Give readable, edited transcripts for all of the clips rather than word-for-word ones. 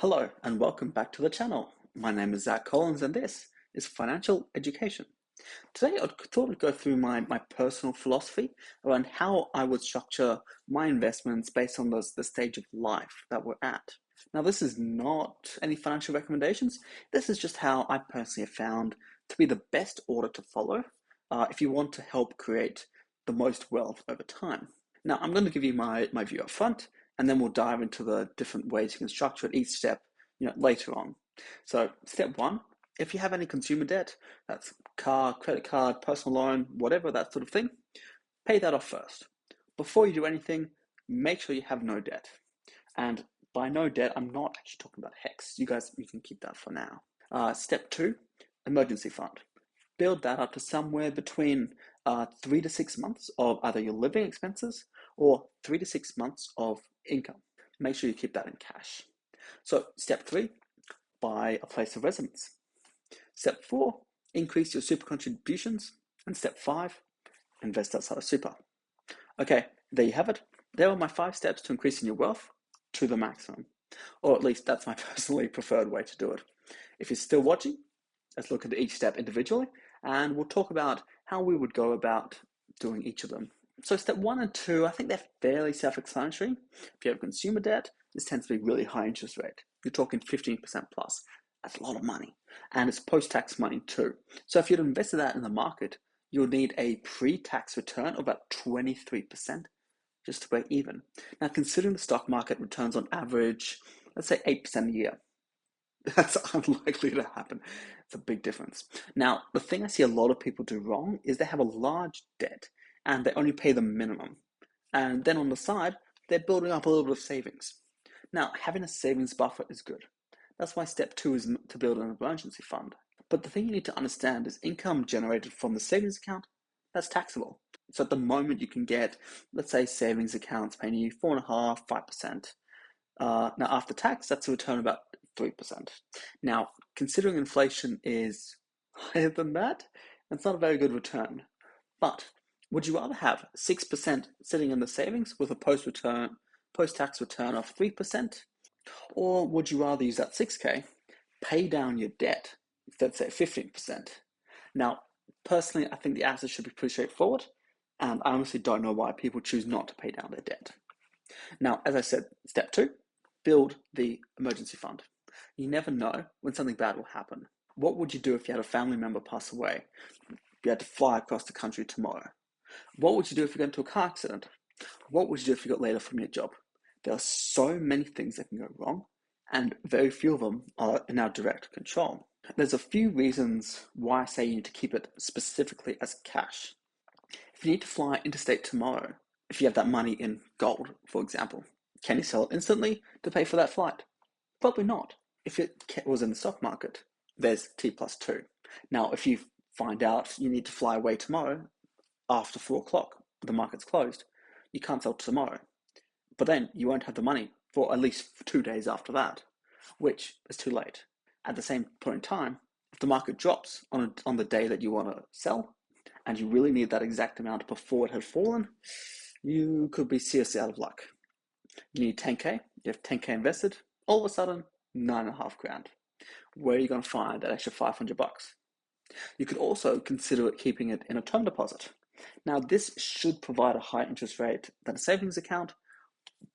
Hello and welcome back to the channel. My name is Zach Collins and this is Financial Education. Today I thought I'd go through my personal philosophy around how I would structure my investments based on the stage of life that we're at. Now this is not any financial recommendations, this is just how I personally have found to be the best order to follow if you want to help create the most wealth over time. Now I'm going to give you my view up front and then we'll dive into the different ways you can structure it each step later on. So step one, if you have any consumer debt, that's car, credit card, personal loan, whatever, that sort of thing, pay that off first. Before you do anything, make sure you have no debt. And by no debt, I'm not actually talking about HEX. You can keep that for now. Step two, emergency fund. Build that up to somewhere between 3 to 6 months of either your living expenses or 3 to 6 months of income. Make sure you keep that in cash. So step three, buy a place of residence. Step four, increase your super contributions. And step five, invest outside of super. Okay, there you have it. There are my 5 steps to increasing your wealth to the maximum. Or at least that's my personally preferred way to do it. If you're still watching, let's look at each step individually and we'll talk about how we would go about doing each of them. So step one and two, I think they're fairly self-explanatory. If you have consumer debt, this tends to be really high interest rate. You're talking 15% plus. That's a lot of money. And it's post-tax money too. So if you'd invested that in the market, you'll need a pre-tax return of about 23% just to break even. Now, considering the stock market returns on average, let's say 8% a year, that's unlikely to happen. It's a big difference. Now, the thing I see a lot of people do wrong is they have a large debt and they only pay the minimum. And then on the side, they're building up a little bit of savings. Now, having a savings buffer is good. That's why step two is to build an emergency fund. But the thing you need to understand is income generated from the savings account, that's taxable. So at the moment you can get, let's say, savings accounts paying you 4.5%, 5%. Now after tax, that's a return of about 3%. Now, considering inflation is higher than that, that's not a very good return. But would you rather have 6% sitting in the savings with a post-tax return of 3%? Or would you rather use that 6K, pay down your debt, let's say 15%? Now, personally, I think the answer should be pretty straightforward, and I honestly don't know why people choose not to pay down their debt. Now, as I said, step two, build the emergency fund. You never know when something bad will happen. What would you do if you had a family member pass away? If you had to fly across the country tomorrow? What would you do if you got into a car accident? What would you do if you got laid off from your job? There are so many things that can go wrong, and very few of them are in our direct control. There's a few reasons why I say you need to keep it specifically as cash. If you need to fly interstate tomorrow, if you have that money in gold, for example, can you sell it instantly to pay for that flight? Probably not. If it was in the stock market, there's T plus two. Now, if you find out you need to fly away tomorrow after 4 o'clock, the market's closed, you can't sell tomorrow. But then you won't have the money for at least 2 days after that, which is too late. At the same point in time, if the market drops on the day that you want to sell, and you really need that exact amount before it had fallen, you could be seriously out of luck. You need 10K, you have 10K invested, all of a sudden, 9.5 grand. Where are you going to find that extra 500 bucks? You could also consider keeping it in a term deposit. Now, this should provide a higher interest rate than a savings account,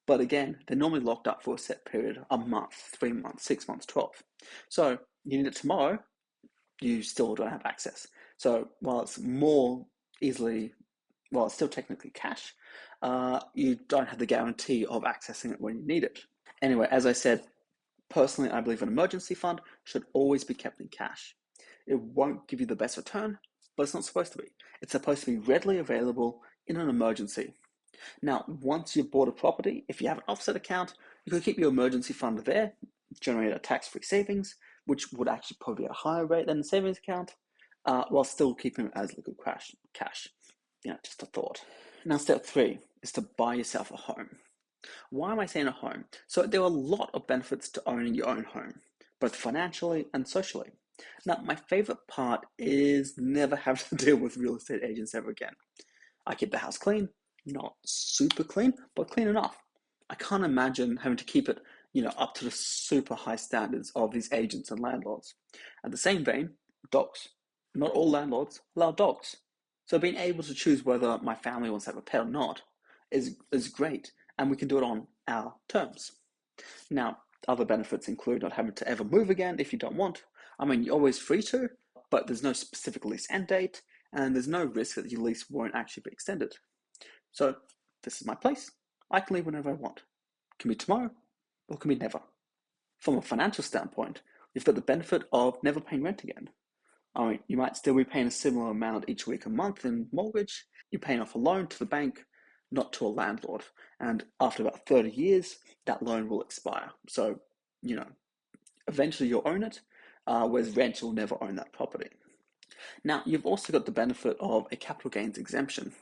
but again, they're normally locked up for a set period, a month, 3 months, 6 months, 12. So you need it tomorrow, you still don't have access. So while it's still technically cash, you don't have the guarantee of accessing it when you need it. Anyway, as I said, personally, I believe an emergency fund should always be kept in cash. It won't give you the best return, but it's not supposed to be. It's supposed to be readily available in an emergency. Now, once you've bought a property, if you have an offset account, you can keep your emergency fund there, generate a tax-free savings, which would actually probably be a higher rate than the savings account, while still keeping it as liquid cash. Just a thought. Now, step three is to buy yourself a home. Why am I saying a home? So there are a lot of benefits to owning your own home, both financially and socially. Now, my favorite part is never having to deal with real estate agents ever again. I keep the house clean, not super clean, but clean enough. I can't imagine having to keep it up to the super high standards of these agents and landlords. At the same vein, dogs. Not all landlords allow dogs. So being able to choose whether my family wants to have a pet or not is great, and we can do it on our terms. Now, other benefits include not having to ever move again if you don't want. I mean, you're always free to, but there's no specific lease end date, and there's no risk that your lease won't actually be extended. So, this is my place. I can leave whenever I want. It can be tomorrow, or it can be never. From a financial standpoint, you've got the benefit of never paying rent again. I mean, you might still be paying a similar amount each week or month in mortgage. You're paying off a loan to the bank, not to a landlord. And after about 30 years, that loan will expire. So, eventually you'll own it, whereas rent will never own that property. Now, you've also got the benefit of a capital gains exemption.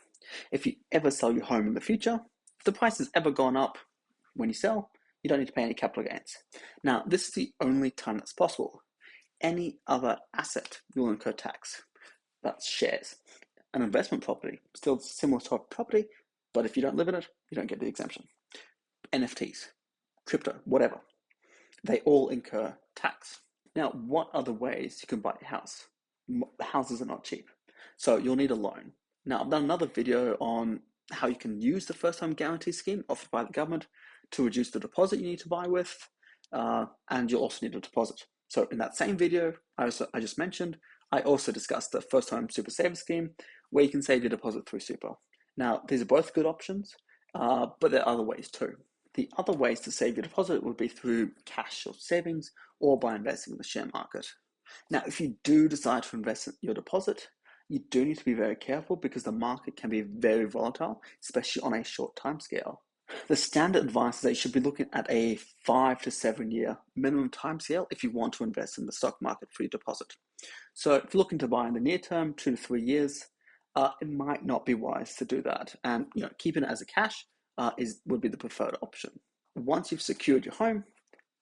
If you ever sell your home in the future, if the price has ever gone up when you sell, you don't need to pay any capital gains. Now, this is the only time that's possible. Any other asset will incur tax. That's shares. An investment property, still similar to a property, but if you don't live in it, you don't get the exemption. NFTs, crypto, whatever, they all incur tax. Now, what other ways you can buy a house? Houses are not cheap, so you'll need a loan. Now, I've done another video on how you can use the first home guarantee scheme offered by the government to reduce the deposit you need to buy with, and you'll also need a deposit. So in that same video I just mentioned, I also discussed the first home super saver scheme where you can save your deposit through super. Now, these are both good options, but there are other ways too. The other ways to save your deposit would be through cash or savings or by investing in the share market. Now, if you do decide to invest in your deposit, you do need to be very careful because the market can be very volatile, especially on a short time scale. The standard advice is that you should be looking at a 5 to 7 year minimum time scale if you want to invest in the stock market for your deposit. So if you're looking to buy in the near term, 2 to 3 years, it might not be wise to do that. And keeping it as a cash would be the preferred option. Once you've secured your home,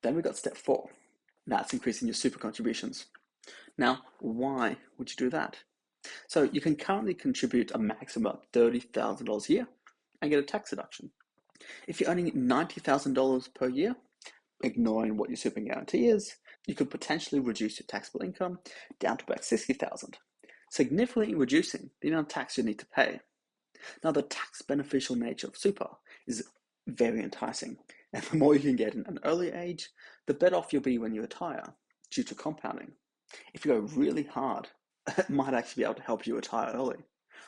then we've got step 4. That's increasing your super contributions. Now, why would you do that? So you can currently contribute a maximum of $30,000 a year and get a tax deduction. If you're earning $90,000 per year, ignoring what your super guarantee is, you could potentially reduce your taxable income down to about $60,000, significantly reducing the amount of tax you need to pay. Now, the tax beneficial nature of super is very enticing, and the more you can get in an early age, the better off you'll be when you retire due to compounding. If you go really hard, it might actually be able to help you retire early.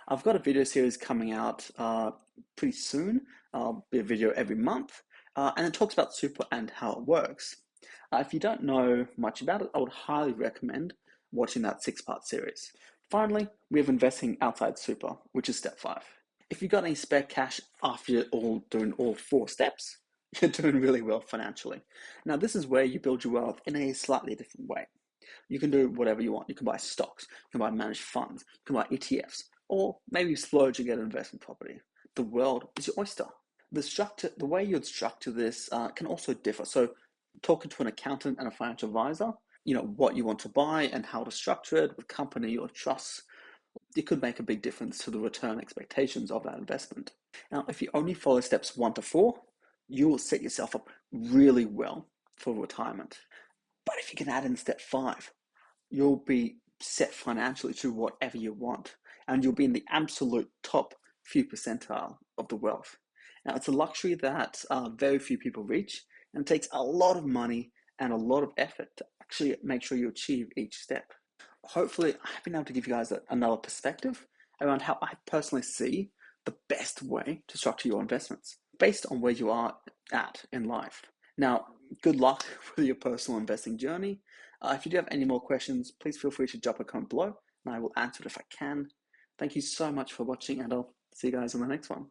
I've got a video series coming out pretty soon. I'll be a video every month, and it talks about super and how it works. If you don't know much about it, I would highly recommend watching that 6-part series. Finally, we have investing outside super, which is step 5. If you've got any spare cash after you're doing all 4 steps, you're doing really well financially. Now, this is where you build your wealth in a slightly different way. You can do whatever you want. You can buy stocks, you can buy managed funds, you can buy ETFs, or maybe splurge and get an investment property. The world is your oyster. The way you'd structure this can also differ. So, talking to an accountant and a financial advisor, what you want to buy and how to structure it with company or trusts, it could make a big difference to the return expectations of that investment. Now, if you only follow steps 1 to 4, you will set yourself up really well for retirement. But if you can add in step 5, you'll be set financially to whatever you want, and you'll be in the absolute top few percentile of the wealth. Now, it's a luxury that very few people reach, and it takes a lot of money and a lot of effort to actually make sure you achieve each step. Hopefully, I've been able to give you guys another perspective around how I personally see the best way to structure your investments based on where you are at in life. Now, good luck with your personal investing journey. If you do have any more questions, please feel free to drop a comment below and I will answer it if I can. Thank you so much for watching, and I'll see you guys in the next one.